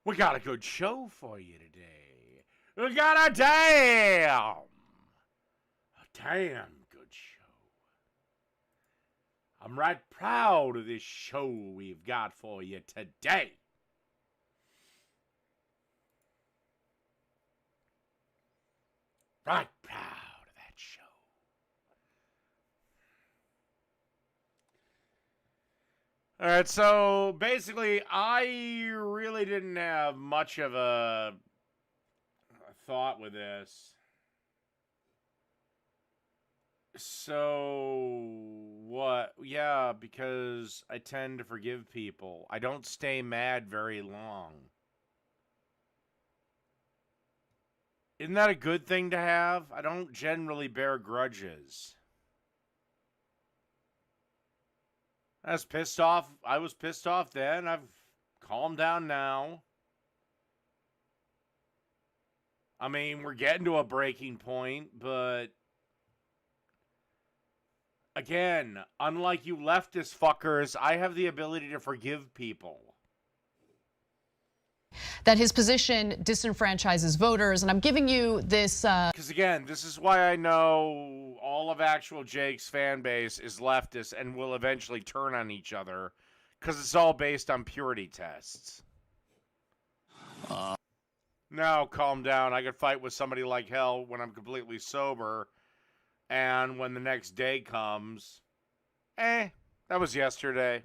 We got a good show for you today. We got a damn good show. I'm right proud of this show we've got for you today. Right proud of that show. All right, so basically, I really didn't have much of a thought with this. So, what? Yeah, because I tend to forgive people. I don't stay mad very long. Isn't that a good thing to have? I don't generally bear grudges. I was pissed off. I was pissed off then. I've calmed down now. I mean, we're getting to a breaking point, but again, unlike you leftist fuckers, I have the ability to forgive people. That his position disenfranchises voters, and I'm giving you this. Because again, this is why I know all of actual Jake's fan base is leftist and will eventually turn on each other, because it's all based on purity tests. Now, calm down. I could fight with somebody like hell when I'm completely sober, and when the next day comes, that was yesterday.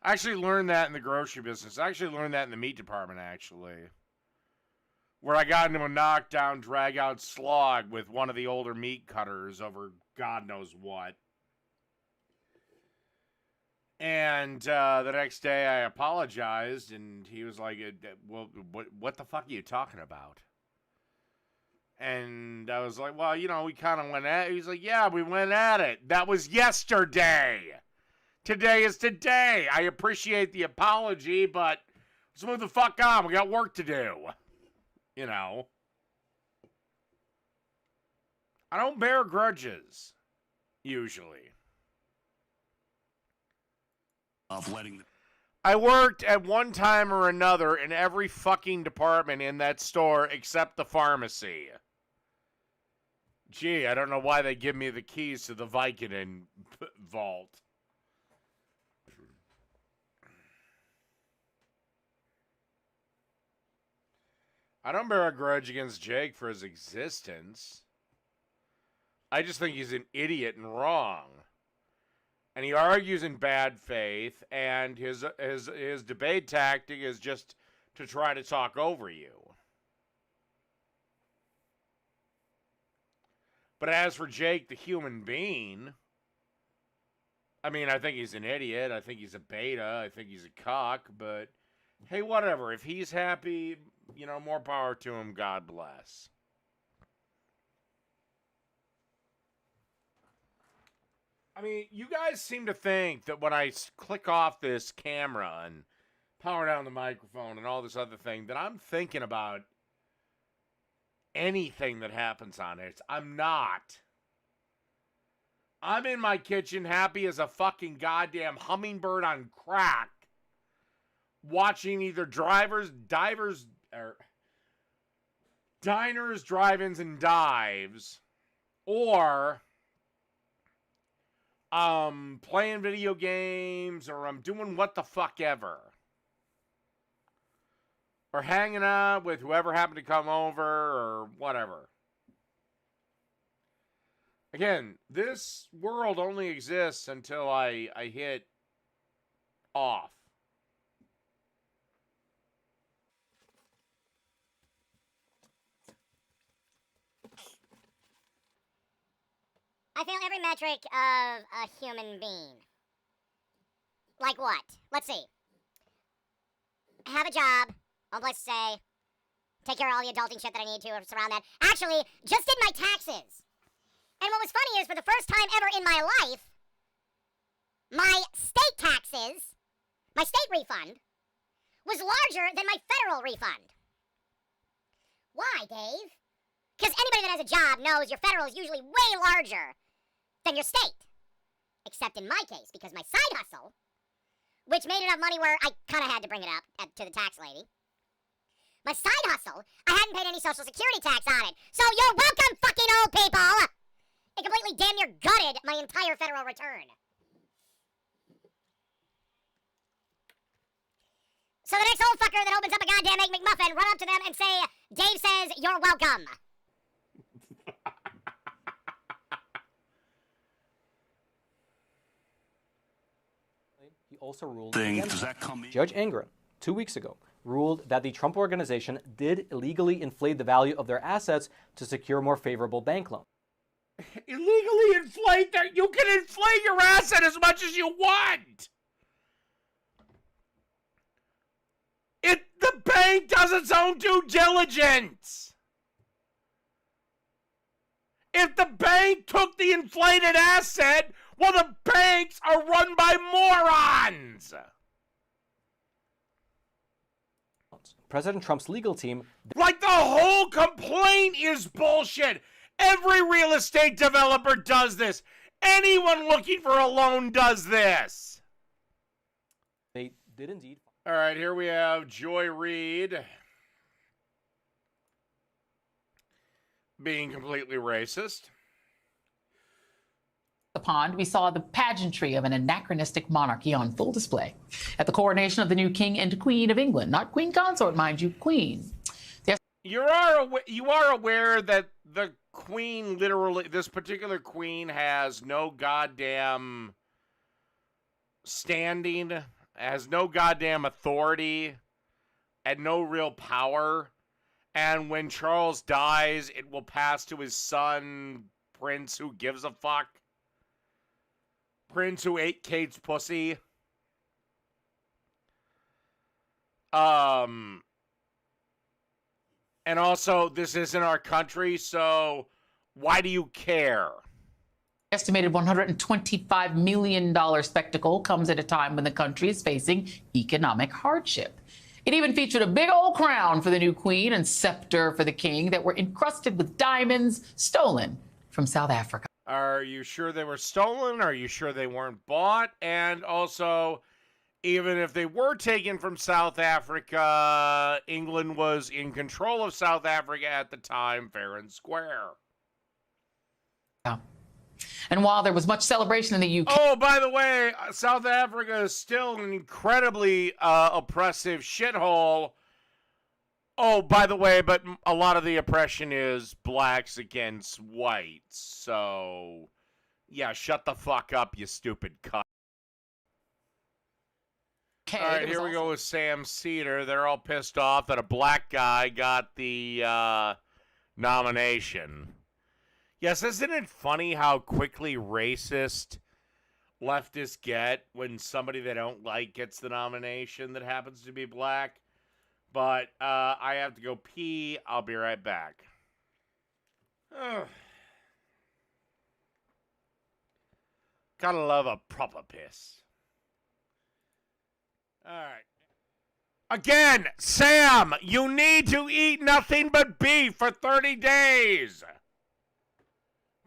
I actually learned that in the grocery business. I actually learned that in the meat department, actually. Where I got into a knockdown, drag-out slog with one of the older meat cutters over God knows what. And the next day I apologized, and he was like, well, what the fuck are you talking about? And I was like, well, you know, we kind of went at it. He's like, yeah, we went at it. That was yesterday. Today is today. I appreciate the apology, but let's move the fuck on. We got work to do. You know. I don't bear grudges, usually. I worked at one time or another in every fucking department in that store except the pharmacy. Gee, I don't know why they give me the keys to the Vicodin vault. I don't bear a grudge against Jake for his existence. I just think he's an idiot and wrong. And he argues in bad faith, and his debate tactic is just to try to talk over you. But as for Jake, the human being, I mean, I think he's an idiot. I think he's a beta. I think he's a cock. But hey, whatever. If he's happy, you know, more power to him. God bless. I mean, you guys seem to think that when I click off this camera and power down the microphone and all this other thing, that I'm thinking about anything that happens on it. I'm not. I'm in my kitchen happy as a fucking goddamn hummingbird on crack, watching either diners, drive-ins, and dives, or playing video games, or I'm doing what the fuck ever. Or hanging out with whoever happened to come over, or whatever. Again, this world only exists until I hit off. I fail every metric of a human being. Like what? Let's see. Have a job, own place to stay, take care of all the adulting shit that I need to surround that. Actually, just did my taxes. And what was funny is, for the first time ever in my life, my state taxes, my state refund, was larger than my federal refund. Why, Dave? Because anybody that has a job knows your federal is usually way larger than your state. Except in my case, because my side hustle which made enough money where I kind of had to bring it up to the tax lady. My side hustle, I hadn't paid any Social Security tax on it. So you're welcome, fucking old people! It completely damn near gutted my entire federal return. So the next old fucker that opens up a goddamn Egg McMuffin, run up to them and say, Dave says you're welcome. He also ruled Judge Ingram, 2 weeks ago, ruled that the Trump Organization did illegally inflate the value of their assets to secure more favorable bank loans. Illegally inflate that? You can inflate your asset as much as you want. The bank does its own due diligence. If the bank took the inflated asset, well, the banks are run by morons. President Trump's legal team... Like the whole complaint is bullshit. Every real estate developer does this. Anyone looking for a loan does this. They did indeed... All right, here we have Joy Reid being completely racist. The pond, we saw the pageantry of an anachronistic monarchy on full display at the coronation of the new King and Queen of England. Not Queen Consort, mind you, Queen. You are aware that the Queen, literally, this particular Queen has no goddamn standing, has no goddamn authority, and no real power. And when Charles dies, it will pass to his son, Prince, who gives a fuck. Prince who ate Kate's pussy. And also, this isn't our country, so why do you care? Estimated $125 million spectacle comes at a time when the country is facing economic hardship. It even featured a big old crown for the new queen and scepter for the king that were encrusted with diamonds stolen from South Africa. Are you sure they were stolen? Are you sure they weren't bought? And also, even if they were taken from South Africa, England was in control of South Africa at the time, fair and square. Yeah. And while there was much celebration in the UK... Oh, by the way, South Africa is still an incredibly oppressive shithole. Oh, by the way, but a lot of the oppression is blacks against whites. So, yeah, shut the fuck up, you stupid cunt. Okay, all right, here we go with Sam Cedar. They're all pissed off that a black guy got the nomination. Yes, isn't it funny how quickly racist leftists get when somebody they don't like gets the nomination that happens to be black? But I have to go pee. I'll be right back. Ugh. Gotta love a proper piss. All right. Again, Sam, you need to eat nothing but beef for 30 days.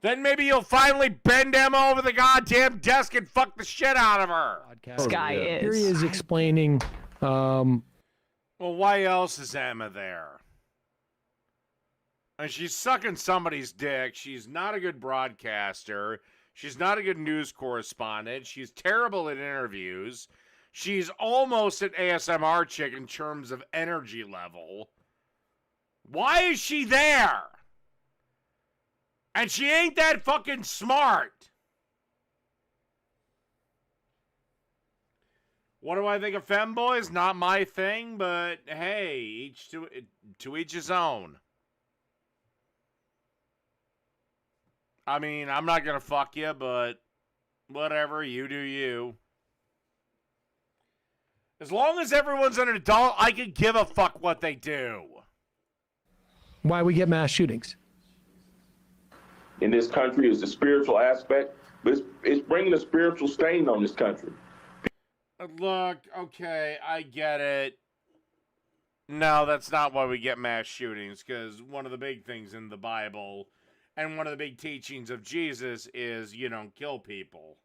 Then maybe you'll finally bend Emma over the goddamn desk and fuck the shit out of her. This guy is. Here he is explaining. Well, why else is Emma there? And she's sucking somebody's dick. She's not a good broadcaster. She's not a good news correspondent. She's terrible at interviews. She's almost an ASMR chick in terms of energy level. Why is she there? And she ain't that fucking smart. What do I think of femboys? Not my thing, but hey, each to each his own. I mean, I'm not gonna fuck you, but whatever, you do you. As long as everyone's an adult, I could give a fuck what they do. Why we get mass shootings? In this country is the spiritual aspect, but it's bringing a spiritual stain on this country. Look, okay, I get it. No, that's not why we get mass shootings, because one of the big things in the Bible and one of the big teachings of Jesus is you don't kill people.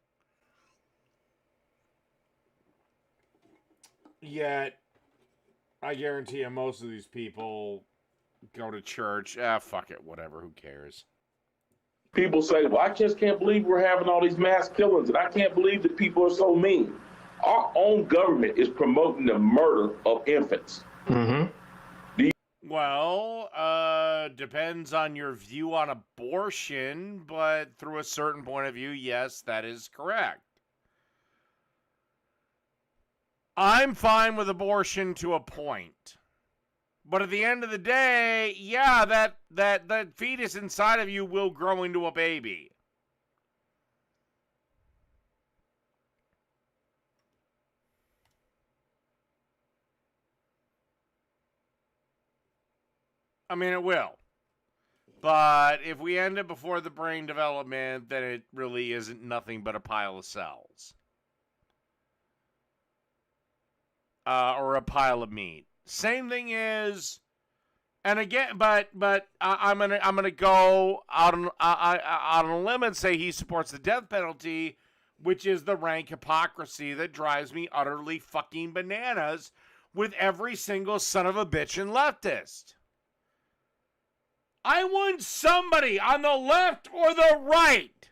Yet, I guarantee you most of these people go to church. Fuck it, whatever, who cares? People say, well, I just can't believe we're having all these mass killings, and I can't believe that people are so mean. Our own government is promoting the murder of infants. Mm-hmm. Well, depends on your view on abortion, but through a certain point of view, yes, that is correct. I'm fine with abortion to a point. But at the end of the day, yeah, that fetus inside of you will grow into a baby. I mean, it will. But if we end it before the brain development, then it really isn't nothing but a pile of cells. Or a pile of meat. Same thing is, and again, but I'm gonna go out on a limb and say he supports the death penalty, which is the rank hypocrisy that drives me utterly fucking bananas with every single son of a bitch and leftist. I want somebody on the left or the right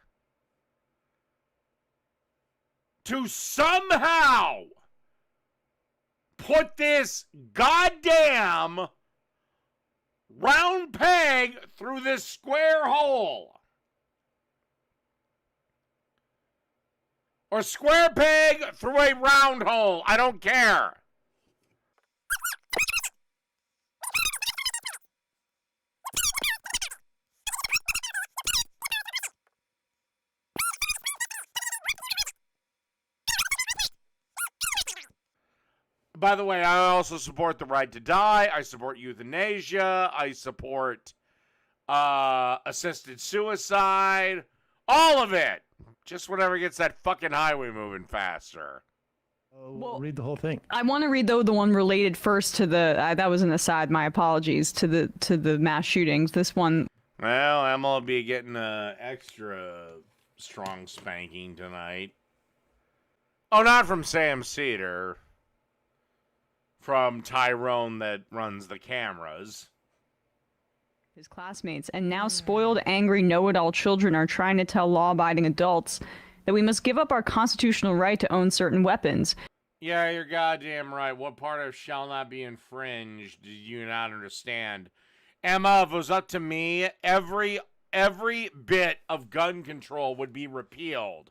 to somehow put this goddamn round peg through this square hole. Or square peg through a round hole. I don't care. By the way, I also support the right to die. I support euthanasia. I support assisted suicide. All of it. Just whatever gets that fucking highway moving faster. Well, read the whole thing. I want to read the one related first to the that was an aside, my apologies, to the mass shootings. This one. Well, Emma will be getting an extra strong spanking tonight. Oh, not from Sam Cedar. From Tyrone that runs the cameras. His classmates. And now spoiled, angry, know-it-all children are trying to tell law-abiding adults that we must give up our constitutional right to own certain weapons. Yeah, you're goddamn right. What part of shall not be infringed do you not understand? Emma, if it was up to me, every bit of gun control would be repealed.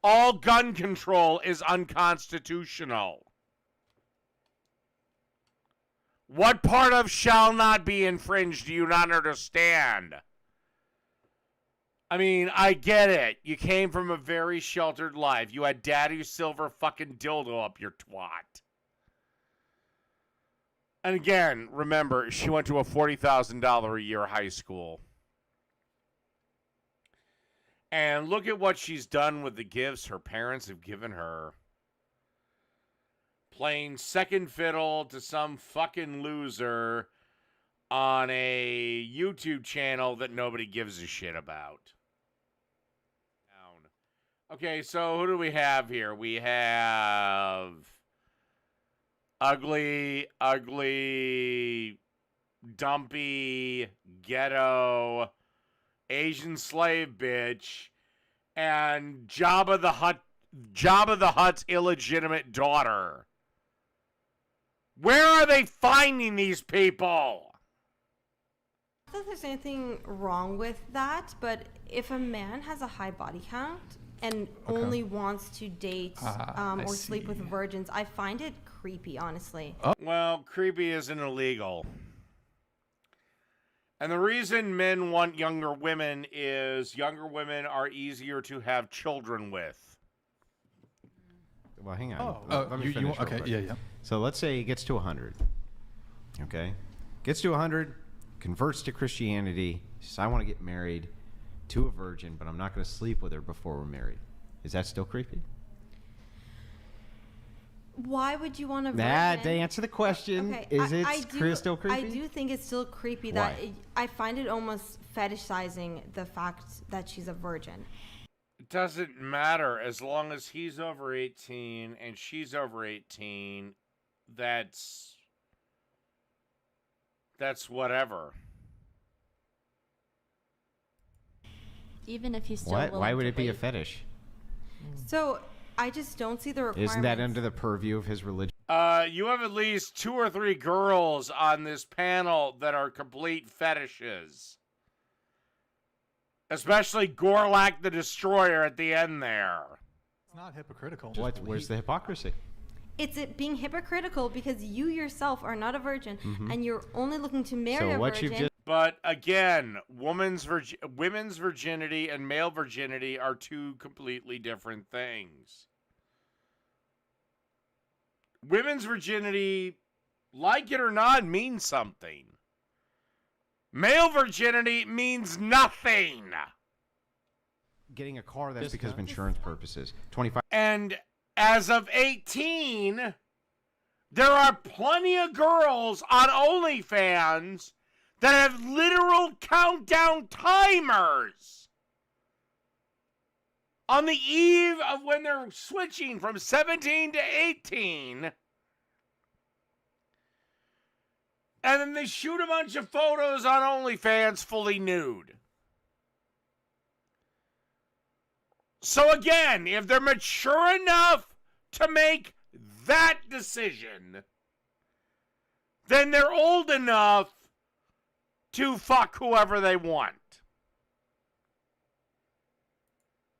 All gun control is unconstitutional. What part of shall not be infringed do you not understand? I mean, I get it. You came from a very sheltered life. You had daddy's silver fucking dildo up your twat. And again, remember, she went to a $40,000 a year high school. And look at what she's done with the gifts her parents have given her. Playing second fiddle to some fucking loser on a YouTube channel that nobody gives a shit about. Okay, so who do we have here? We have ugly, dumpy, ghetto, Asian slave bitch, and Jabba the Hutt's illegitimate daughter. Where are they finding these people? Not that there's anything wrong with that, but if a man has a high body count and only wants to date or sleep with virgins, I find it creepy, honestly. Well, creepy isn't illegal. And the reason men want younger women is younger women are easier to have children with. Well, hang on. Let me finish real quick. Yeah. So let's say he gets to 100. Okay? Gets to 100, converts to Christianity, says, I want to get married to a virgin, but I'm not going to sleep with her before we're married. Is that still creepy? Why would you want to? To answer the question, Okay, is it still creepy? I do think it's still creepy. Why? I find it almost fetishizing the fact that she's a virgin. It doesn't matter as long as he's over 18 and she's over 18. that's whatever. Even if he's still What? willing Why would to it be a wait. fetish? So I just don't see the requirements. Isn't that under the purview of his religion? You have at least 2 or 3 girls on this panel that are complete fetishes. Especially Gorlak the Destroyer at the end there. It's not hypocritical. Where's the hypocrisy? It's it being hypocritical because you yourself are not a virgin and you're only looking to marry So a what virgin. you've just But again, women's virginity and male virginity are 2 completely different things. Women's virginity, like it or not, means something. Male virginity means nothing. getting a car, that's because of insurance purposes. 25. And as of 18, there are plenty of girls on OnlyFans that have literal countdown timers on the eve of when they're switching from 17 to 18. And then they shoot a bunch of photos on OnlyFans fully nude. So again, if they're mature enough to make that decision, then they're old enough to fuck whoever they want.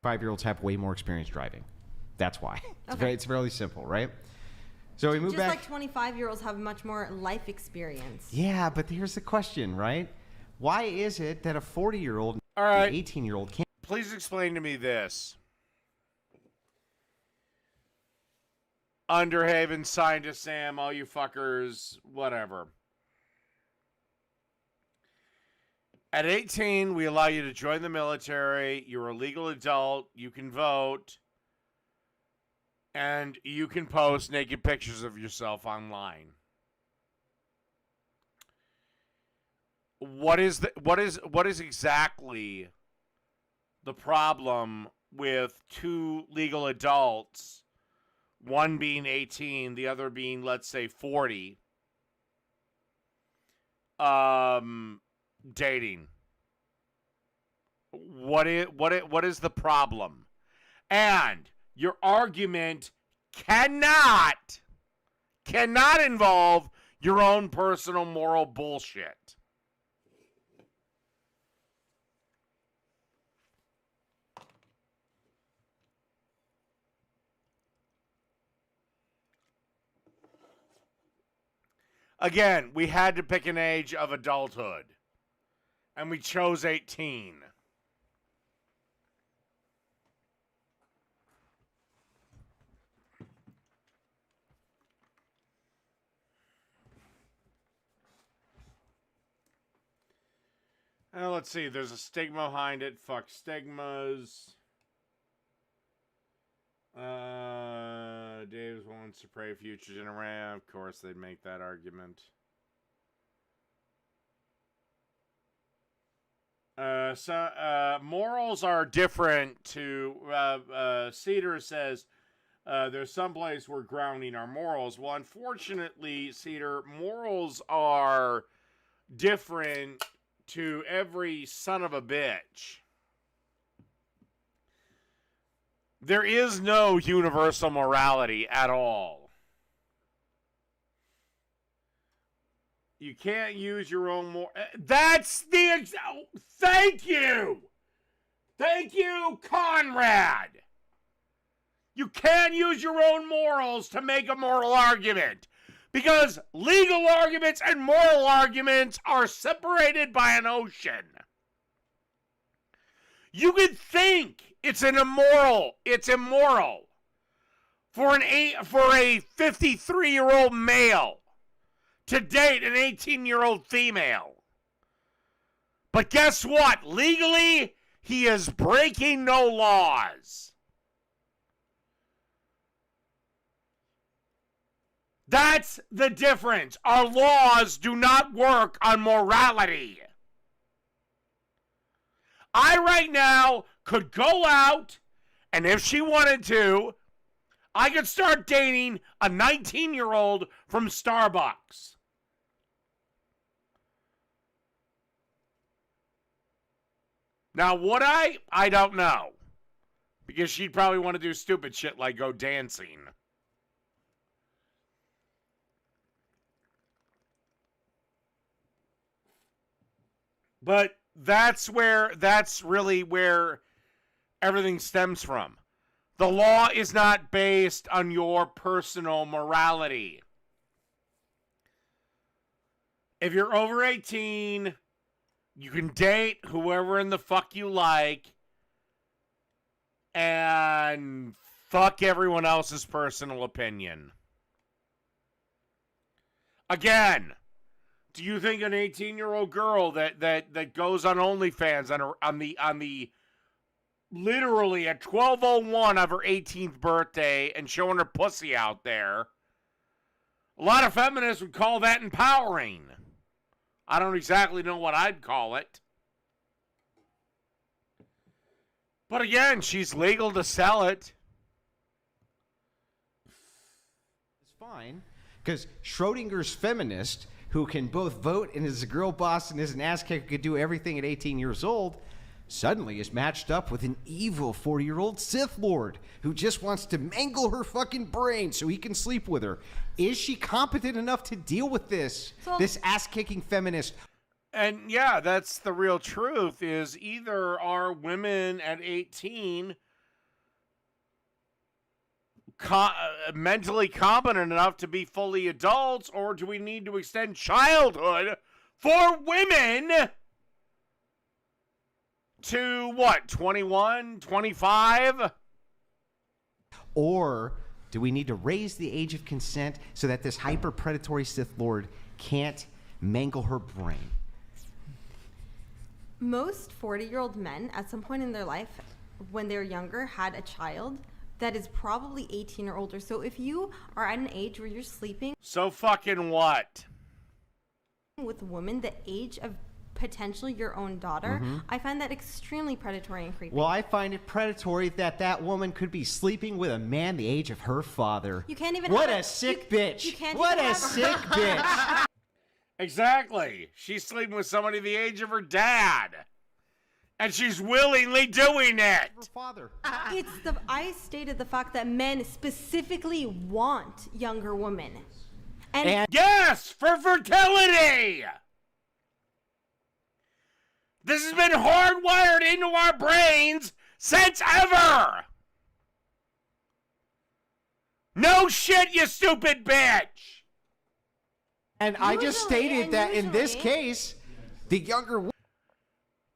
5-year-olds have way more experience driving. That's why. Okay. It's fairly simple, right? So we move Just back. like 25-year-olds have much more life experience. Yeah, but here's the question, right? Why is it that a 40-year-old All right. and an 18-year-old can't? Please explain to me this. Underhaven, signed to Sam, all you fuckers, whatever. At 18, we allow you to join the military. You're a legal adult. You can vote. And you can post naked pictures of yourself online. What is exactly the problem with two legal adults, one being 18, the other being, let's say, 40, dating? What is the problem? And your argument cannot involve your own personal moral bullshit. Again, we had to pick an age of adulthood, and we chose 18. Let's see. There's a stigma behind it. Fuck stigmas. Dave's wants to pray future generation. Of course, they'd make that argument. Morals are different to. Cedar says there's some place we're grounding our morals. Well, unfortunately, Cedar, morals are different to every son of a bitch. There is no universal morality at all. You can't use your own That's the Thank you! Thank you, Conrad! You can't use your own morals to make a moral argument. Because legal arguments and moral arguments are separated by an ocean. You could think it's immoral for a 53-year-old male to date an 18-year-old female. But guess what? Legally, he is breaking no laws. That's the difference. Our laws do not work on morality. I right now could go out, and if she wanted to, I could start dating a 19-year-old from Starbucks. Now, would I? I don't know. Because she'd probably want to do stupid shit like go dancing. But that's really where everything stems from. The law is not based on your personal morality. If you're over 18, you can date whoever in the fuck you like and fuck everyone else's personal opinion. Again, do you think an 18-year-old girl that goes on OnlyFans on the literally at 12:01 of her 18th birthday and showing her pussy out there, a lot of feminists would call that empowering. I don't exactly know what I'd call it. But again, she's legal to sell it. It's fine, because Schrodinger's feminist, who can both vote and is a girl boss and is an ass kicker, could do everything at 18 years old, suddenly is matched up with an evil 40-year-old Sith Lord who just wants to mangle her fucking brain so he can sleep with her. Is she competent enough to deal with this? This ass-kicking feminist? And yeah, that's the real truth, is either are women at 18 mentally competent enough to be fully adults, or do we need to extend childhood for women to what, 21, 25? Or do we need to raise the age of consent so that this hyper-predatory Sith Lord can't mangle her brain? Most 40-year-old men at some point in their life, when they're younger, had a child that is probably 18 or older. So if you are at an age where you're sleeping... So fucking what? ...with a woman the age of potentially your own daughter, I find that extremely predatory and creepy. Well, I find it predatory that woman could be sleeping with a man the age of her father. You can't even... What a sick bitch. You can't what even a sick bitch. Exactly. She's sleeping with somebody the age of her dad. And she's willingly doing it. Her father. I stated the fact that men specifically want younger women. And yes, for fertility. This has been hardwired into our brains since ever. No shit, you stupid bitch. And I just stated that in this case, the younger woman...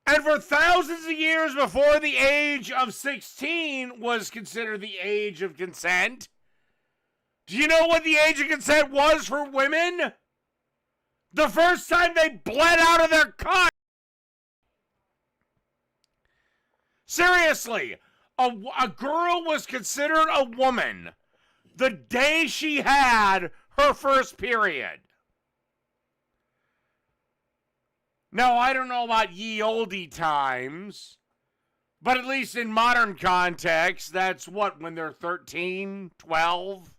And for thousands of years before the age of 16 was considered the age of consent, do you know what the age of consent was for women? The first time they bled out of their cock. Seriously, a girl was considered a woman the day she had her first period. Now, I don't know about ye olde times, but at least in modern context, that's what, when they're 13, 12?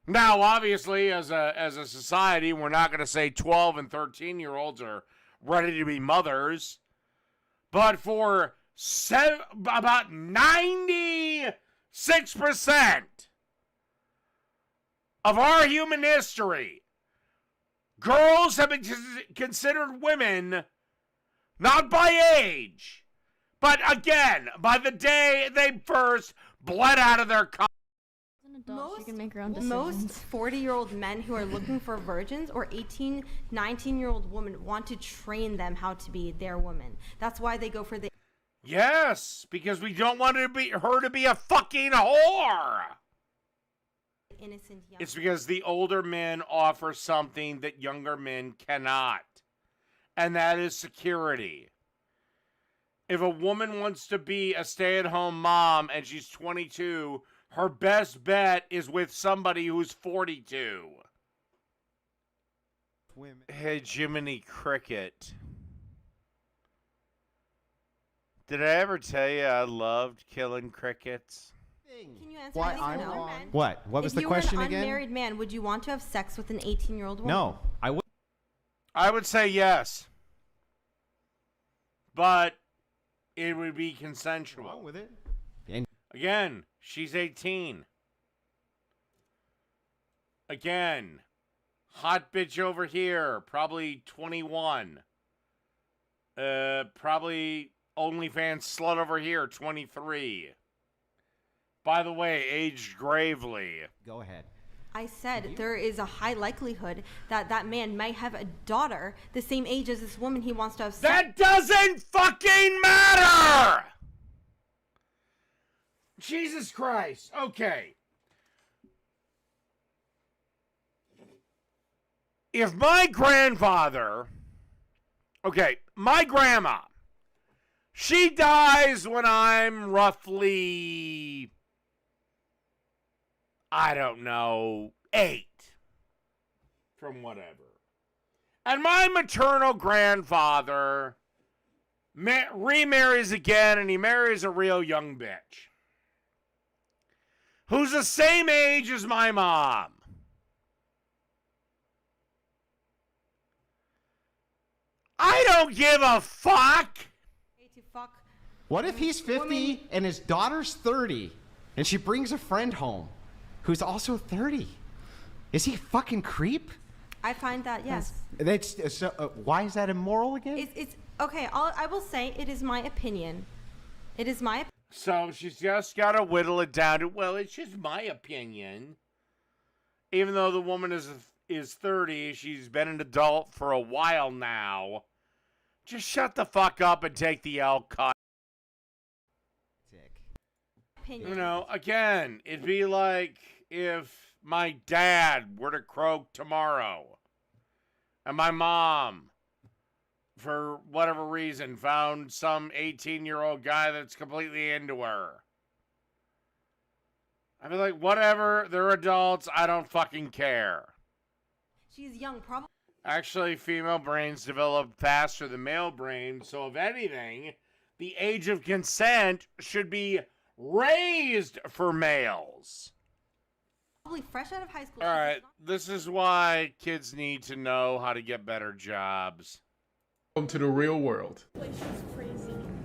Now, obviously, as a society, we're not going to say 12 and 13-year-olds are ready to be mothers, but for about 96% of our human history, girls have been considered women, not by age, but again, by the day they first bled out of their cock. Most 40-year-old men who are looking for virgins or 18, 19-year-old women want to train them how to be their woman. That's why they go for the... Yes, because we don't want her to be a fucking whore. Innocent young... It's because the older men offer something that younger men cannot, and that is security. If a woman wants to be a stay-at-home mom and she's 22, her best bet is with somebody who's 42. Hey, Jiminy Cricket. Did I ever tell you I loved killing crickets? Can you answer Why yes or I'm no? wrong? What? What was If the you question were an again? unmarried man, would you want to have sex with an 18-year-old woman? No, I would. I would say yes. But it would be consensual. Wrong with it. Again, she's 18. Again, hot bitch over here, probably 21. Probably OnlyFans slut over here, 23. By the way, aged gravely. Go ahead. I said there is a high likelihood that that man might have a daughter the same age as this woman he wants to have sex. That doesn't fucking matter! Jesus Christ. Okay. If my grandfather, my grandma, she dies when I'm roughly, I don't know, 8 from whatever. And my maternal grandfather remarries again, and he marries a real young bitch who's the same age as my mom. I don't give a fuck. What if he's 50 and his daughter's 30 and she brings a friend home who's also 30? Is he a fucking creep? I find that, yes. Why is that immoral again? It's okay, I will say it is my opinion. It is my opinion. So she's just got to whittle it down to, well, it's just my opinion. Even though the woman is 30, she's been an adult for a while now. Just shut the fuck up and take the L cut. You know, again, it'd be like if my dad were to croak tomorrow and my mom, for whatever reason, found some 18-year-old guy that's completely into her. I'd be like, whatever, they're adults, I don't fucking care. She's young, probably. Actually, female brains develop faster than male brains, so if anything, the age of consent should be raised for males. Probably fresh out of high school. All right, this is why kids need to know how to get better jobs. Welcome to the real world.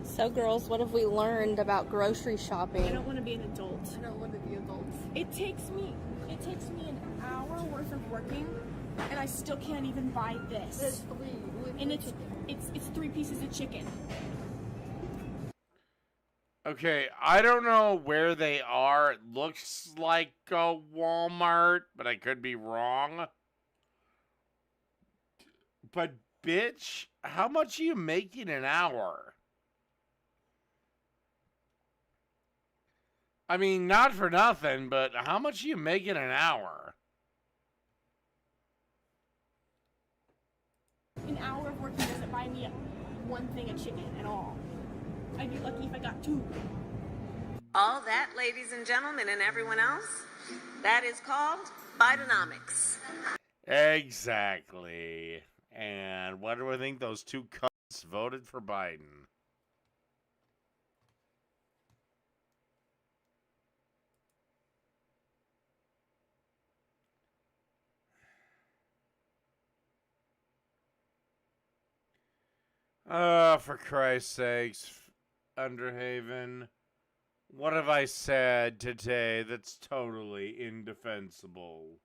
So girls, what have we learned about grocery shopping? I don't want to be an adult. I don't want to be adult. It takes me an hour worth of working, and I still can't even buy this. And it's 3 pieces of chicken. Okay, I don't know where they are. It looks like a Walmart, but I could be wrong. But bitch, how much are you making an hour? I mean, not for nothing, but how much are you making an hour? An hour of working doesn't buy me one thing of chicken at all. I'd be lucky if I got 2. All that, ladies and gentlemen, and everyone else, that is called Bidenomics. Exactly. And why do I think those 2 cunts voted for Biden? For Christ's sakes, Underhaven, what have I said today that's totally indefensible?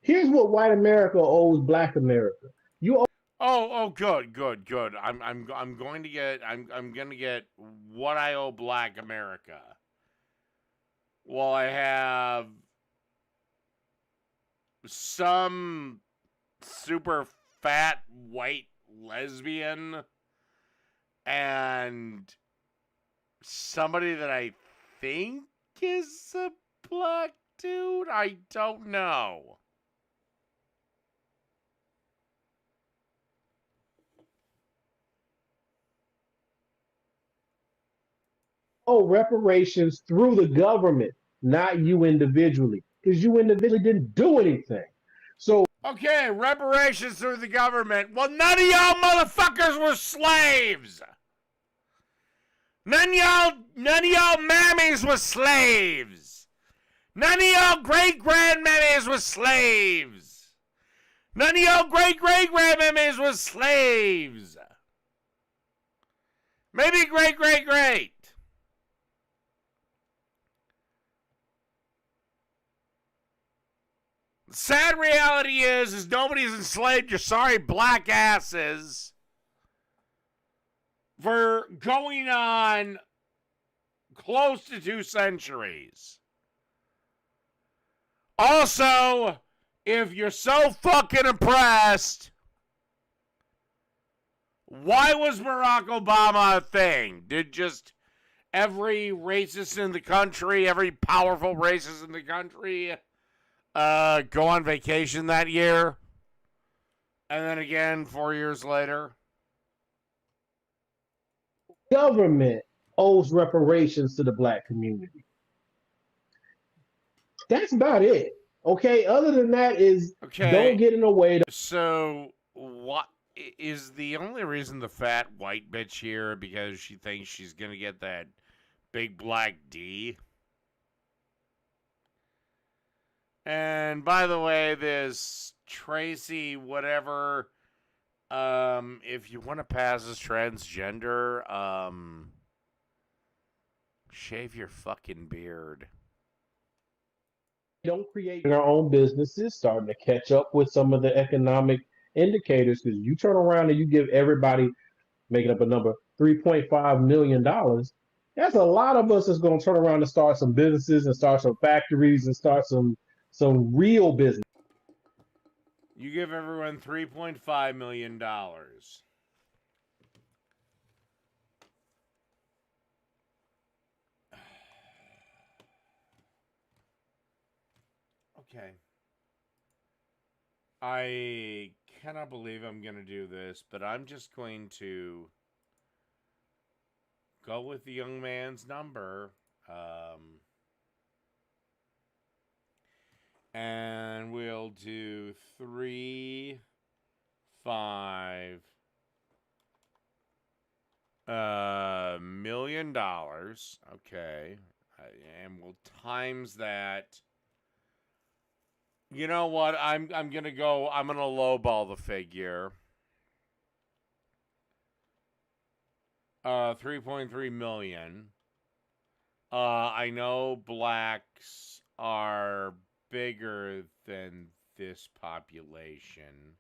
Here's what white America owes black America. Good. I'm going to get what I owe black America. Well, I have some super fat white lesbian and somebody that I think is a black dude. I don't know. Reparations through the government, not you individually, because you individually didn't do anything. So okay, reparations through the government. Well, none of y'all motherfuckers were slaves. None of y'all mammies was slaves. None of y'all great-grandmammies was slaves. None of y'all great-great-grandmammies was slaves. Maybe great-great-great. The sad reality is nobody's enslaved your sorry black asses for going on close to 2 centuries. Also, if you're so fucking oppressed, why was Barack Obama a thing? Did just every racist in the country, every powerful racist in the country, go on vacation that year? And then again 4 years later? Government owes reparations to the black community. That's about it. Okay. Other than that is don't get in the way. So what is the only reason the fat white bitch here because she thinks she's gonna get that big black D? And by the way, this Tracy whatever, if you want to pass as transgender, shave your fucking beard. Don't create our own businesses, starting to catch up with some of the economic indicators, because you turn around and you give everybody, making up a number, $3.5 million. That's a lot of us that's going to turn around and start some businesses and start some factories and start some real business. You give everyone $3.5 million. Okay. I cannot believe I'm going to do this, but I'm just going to go with the young man's number. And we'll do $3.5 million. Okay. And we'll times that. You know what? I'm gonna lowball the figure. 3.3 million. I know blacks are bigger than this population.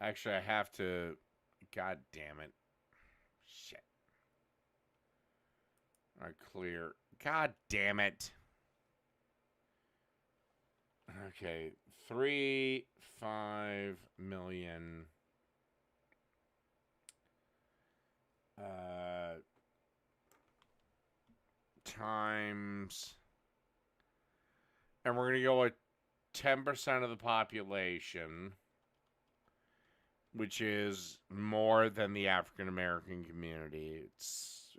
Actually, I have to. God damn it. Shit. All right, clear. God damn it. Okay, 3.5 million. Times. And we're going to go with 10% of the population, which is more than the African American community. It's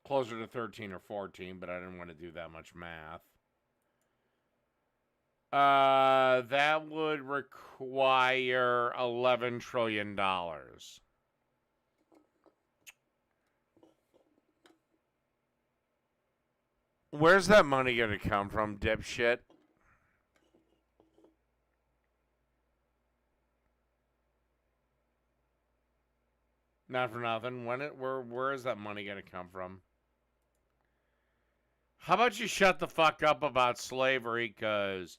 closer to 13 or 14, but I didn't want to do that much math. That would require $11 trillion. Where's that money going to come from, dipshit? Not for nothing. Where is that money going to come from? How about you shut the fuck up about slavery, cause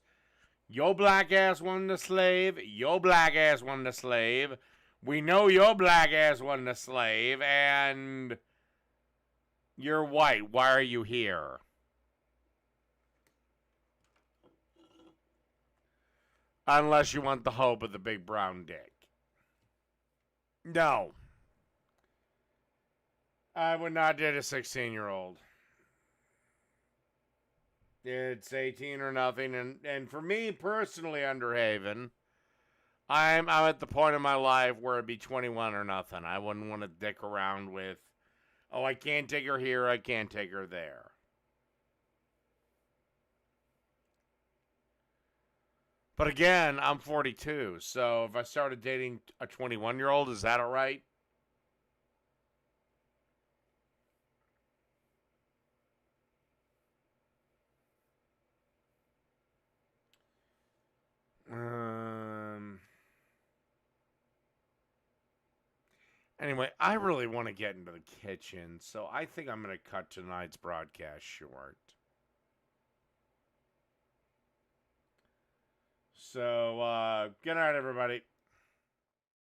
your black ass wasn't a slave, your black ass wasn't a slave, we know your black ass wasn't a slave, and you're white. Why are you here? Unless you want the hope of the big brown dick. No. I would not date a 16-year-old. It's 18 or nothing, and for me personally, Underhaven, I'm at the point in my life where it'd be 21 or nothing. I wouldn't want to dick around with, oh, I can't take her here, I can't take her there. But again, I'm 42, so if I started dating a 21-year-old, is that all right? Anyway, I really want to get into the kitchen, so I think I'm going to cut tonight's broadcast short. So, good night, everybody.